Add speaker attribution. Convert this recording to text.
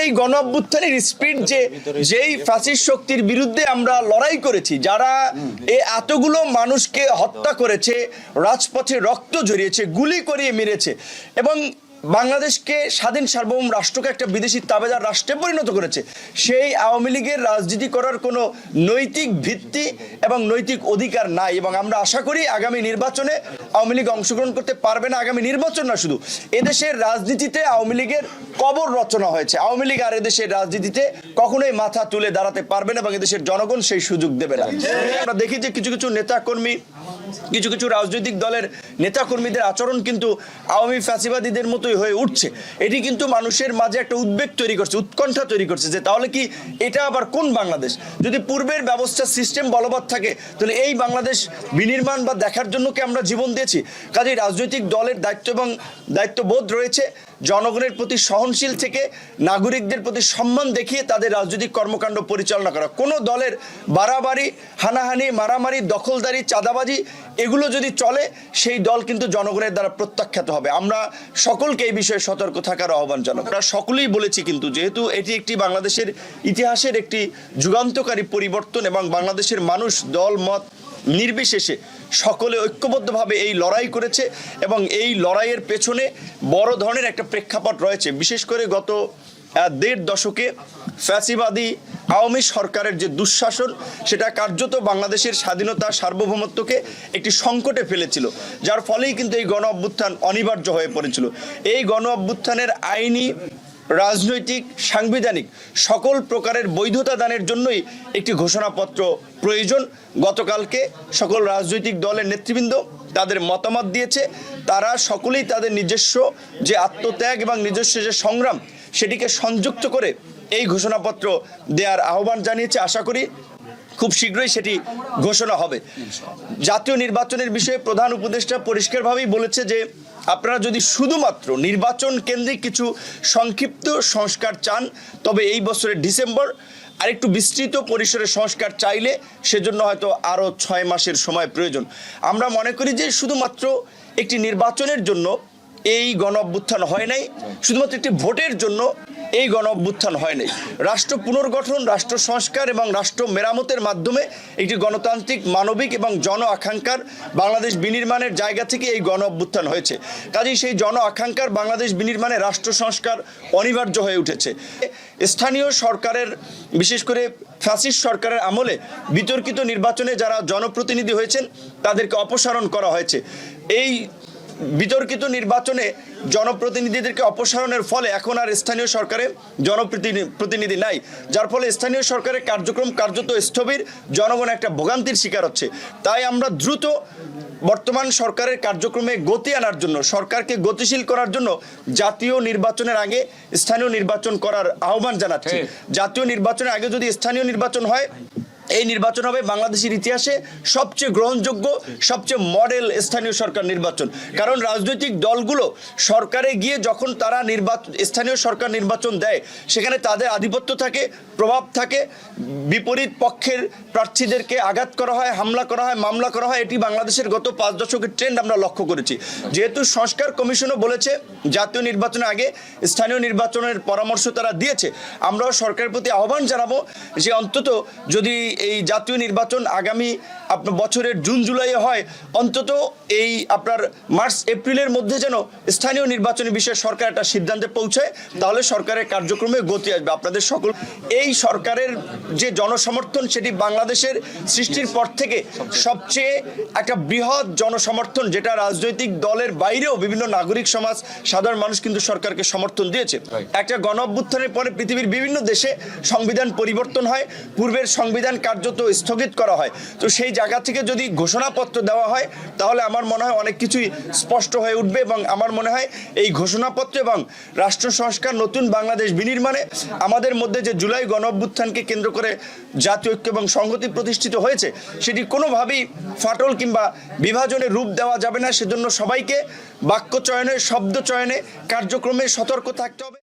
Speaker 1: এই গণ অভ্যুত্থানের স্পিড যেই ফ্যাসিস্ট শক্তির বিরুদ্ধে আমরা লড়াই করেছি, যারা এতগুলো মানুষকে হত্যা করেছে, রাজপথে রক্ত ঝরিয়েছে, গুলি করিয়ে মেরেছে এবং বাংলাদেশকে স্বাধীন সার্বভৌম রাষ্ট্রকে একটা বিদেশি তাবেদার রাষ্ট্রে পরিণত করেছে, সেই আওয়ামী লীগের রাজনীতি করার কোনো নৈতিক ভিত্তি এবং নৈতিক অধিকার নাই। এবং আমরা আশা করি আগামী নির্বাচনে আওয়ামী লীগ অংশগ্রহণ করতে পারবে না। আগামী নির্বাচন না, শুধু এদেশের রাজনীতিতে আওয়ামী লীগের কবর রচনা হয়েছে। আওয়ামী লীগ আর এদেশের রাজনীতিতে কখনোই মাথা তুলে দাঁড়াতে পারবে না এবং এদেশের জনগণ সেই সুযোগ দেবে না। আমরা দেখি যে কিছু কিছু নেতাকর্মী, কিছু কিছু রাজনৈতিক দলের নেতাকর্মীদের আচরণ কিন্তু আওয়ামী ফ্যাসিবাদীদের মতোই হয়ে উঠছে। এটি কিন্তু মানুষের মাঝে একটা উদ্বেগ তৈরি করছে, উৎকণ্ঠা তৈরি করছে যে তাহলে কি এটা আবার কোন বাংলাদেশ? যদি পূর্বের ব্যবস্থা সিস্টেম বলবৎ থাকে তাহলে এই বাংলাদেশ বিনির্মাণ বা দেখার জন্য কি আমরা জীবন দিয়েছি? কাজেই রাজনৈতিক দলের দায়িত্ব এবং দায়িত্ববোধ রয়েছে জনগণের প্রতি সহনশীল থেকে নাগরিকদের প্রতি সম্মান দেখিয়ে তাদের রাজনৈতিক কর্মকাণ্ড পরিচালনা করা। কোনো দলের বাড়াবাড়ি, হানাহানি, মারামারি, দখলদারি, চাঁদাবাজি এগুলো যদি চলে সেই দল কিন্তু জনগণের দ্বারা প্রত্যাখ্যাত হবে। আমরা সকলকে এই বিষয়ে সতর্ক থাকার আহ্বান জানাই। আমরা সকলেই বলেছি কিন্তু যেহেতু এটি একটি বাংলাদেশের ইতিহাসের একটি যুগান্তকারী পরিবর্তন এবং বাংলাদেশের মানুষ দল মত নির্বিশেষে সকলে ঐক্যবদ্ধভাবে এই লড়াই করেছে এবং এই লড়াইয়ের পেছনে বড় ধরনের একটা প্রেক্ষাপট রয়েছে। বিশেষ করে গত ১.৫ দশকে ফ্যাসিবাদী আওয়ামী সরকারের যে দুঃশাসন সেটা কার্যত বাংলাদেশের স্বাধীনতা সার্বভৌমত্বকে একটি সংকটে ফেলেছিল, যার ফলেই কিন্তু এই গণ অভ্যুত্থান অনিবার্য হয়ে পড়েছিল। এই গণ অভ্যুত্থানের আইনি, রাজনৈতিক, সাংবিধানিক সকল প্রকারের বৈধতা দানের জন্যই একটি ঘোষণাপত্র প্রয়োজন। গতকালকে সকল রাজনৈতিক দলের নেতৃবৃন্দ তাদের মতামত দিয়েছে। তারা সকলেই তাদের নিজস্ব যে আত্মত্যাগ এবং নিজস্ব যে সংগ্রাম সেটিকে সংযুক্ত করে এই ঘোষণাপত্র দেওয়ার আহ্বান জানিয়েছে। আশা করি খুব শীঘ্রই সেটি ঘোষণা হবে। জাতীয় নির্বাচনের বিষয়ে প্রধান উপদেষ্টা পরিষ্কারভাবেই বলেছে যে আপনারা যদি শুধুমাত্র নির্বাচন কেন্দ্রিক কিছু সংক্ষিপ্ত সংস্কার চান তবে এই বছরের ডিসেম্বর, আর একটু বিস্তৃত পরিসরে সংস্কার চাইলে সেজন্য হয়তো আরও 6 মাসের সময় প্রয়োজন। আমরা মনে করি যে শুধুমাত্র একটি নির্বাচনের জন্য এই গণ অভ্যুত্থান হয় নাই, শুধুমাত্র একটি ভোটের জন্য এই গণ অভ্যুত্থান হয় নাই। রাষ্ট্র পুনর্গঠন, রাষ্ট্র সংস্কার এবং রাষ্ট্র মেরামতের মাধ্যমে একটি গণতান্ত্রিক, মানবিক এবং জন আকাঙ্ক্ষার বাংলাদেশ বিনির্মাণের জায়গা থেকে এই গণ অভ্যুত্থান হয়েছে। কাজেই সেই জন আকাঙ্ক্ষার বাংলাদেশ বিনির্মাণে রাষ্ট্র সংস্কার অনিবার্য হয়ে উঠেছে। স্থানীয় সরকারের, বিশেষ করে ফ্যাসিস্ট সরকারের আমলে বিতর্কিত নির্বাচনে যারা জনপ্রতিনিধি হয়েছেন তাদেরকে অপসারণ করা হয়েছে। এই বিতর্কিত নির্বাচনে জনপ্রতিনিধিদেরকে অপসারণের ফলে এখন আর স্থানীয় সরকারে জনপ্রতিনিধি নাই, যার ফলে স্থানীয় সরকারের কার্যক্রম কার্যত স্থবির, জনগণ একটা ভোগান্তির শিকার হচ্ছে। তাই আমরা দ্রুত বর্তমান সরকারের কার্যক্রমে গতি আনার জন্য, সরকারকে গতিশীল করার জন্য জাতীয় নির্বাচনের আগে স্থানীয় নির্বাচন করার আহ্বান জানাচ্ছি। জাতীয় নির্বাচনের আগে যদি স্থানীয় নির্বাচন হয়, এই নির্বাচন হবে বাংলাদেশের ইতিহাসে সবচেয়ে গ্রহণযোগ্য, সবচেয়ে মডেল স্থানীয় সরকার নির্বাচন। কারণ রাজনৈতিক দলগুলো সরকারে গিয়ে যখন তারা স্থানীয় সরকার নির্বাচন দেয় সেখানে তাদের আধিপত্য থাকে, প্রভাব থাকে, বিপরীত পক্ষের প্রার্থীদেরকে আঘাত করা হয়, হামলা করা হয়, মামলা করা হয়। এটি বাংলাদেশের গত 5 দশকের ট্রেন্ড আমরা লক্ষ্য করেছি। যেহেতু সংস্কার কমিশনও বলেছে জাতীয় নির্বাচনের আগে স্থানীয় নির্বাচনের পরামর্শ তারা দিয়েছে, আমরাও সরকারের প্রতি আহ্বান জানাবো যে অন্তত যদি এই জাতীয় নির্বাচন আগামী আপনার বছরের জুন জুলাইয়ে হয়, অন্তত এই আপনার মার্চ এপ্রিলের মধ্যে যেন স্থানীয় নির্বাচনের বিষয়ে সরকার একটা সিদ্ধান্তে পৌঁছায়, তাহলে সরকারের কার্যক্রমে গতি আসবে। আপনাদের সকল এই সরকারের যে জনসমর্থন সেটি বাংলাদেশের সৃষ্টির পর থেকে সবচেয়ে একটা বৃহৎ জনসমর্থন, যেটা রাজনৈতিক দলের বাইরেও বিভিন্ন নাগরিক সমাজ, সাধারণ মানুষ কিন্তু সরকারকে সমর্থন দিয়েছে। একটা গণ অভ্যুত্থানের পরে পৃথিবীর বিভিন্ন দেশে সংবিধান পরিবর্তন হয়, পূর্বের সংবিধান কার্যত স্থগিত করা হয়। তো সেই জায়গা থেকে যদি ঘোষণাপত্র দেওয়া হয় তাহলে আমার মনে হয় অনেক কিছুই স্পষ্ট হয়ে উঠবে এবং আমার মনে হয় এই ঘোষণাপত্র এবং রাষ্ট্র সংস্কার, নতুন বাংলাদেশ বিনির্মাণে আমাদের মধ্যে যে জুলাই গণ অভ্যুত্থানকে কেন্দ্র করে জাতীয় ঐক্য এবং সংহতি প্রতিষ্ঠিত হয়েছে সেটি কোনোভাবেই ফাটল কিংবা বিভাজনের রূপ দেওয়া যাবে না। সেজন্য সবাইকে বাক্য চয়নে, শব্দ চয়নে, কার্যক্রমে সতর্ক থাকতে হবে।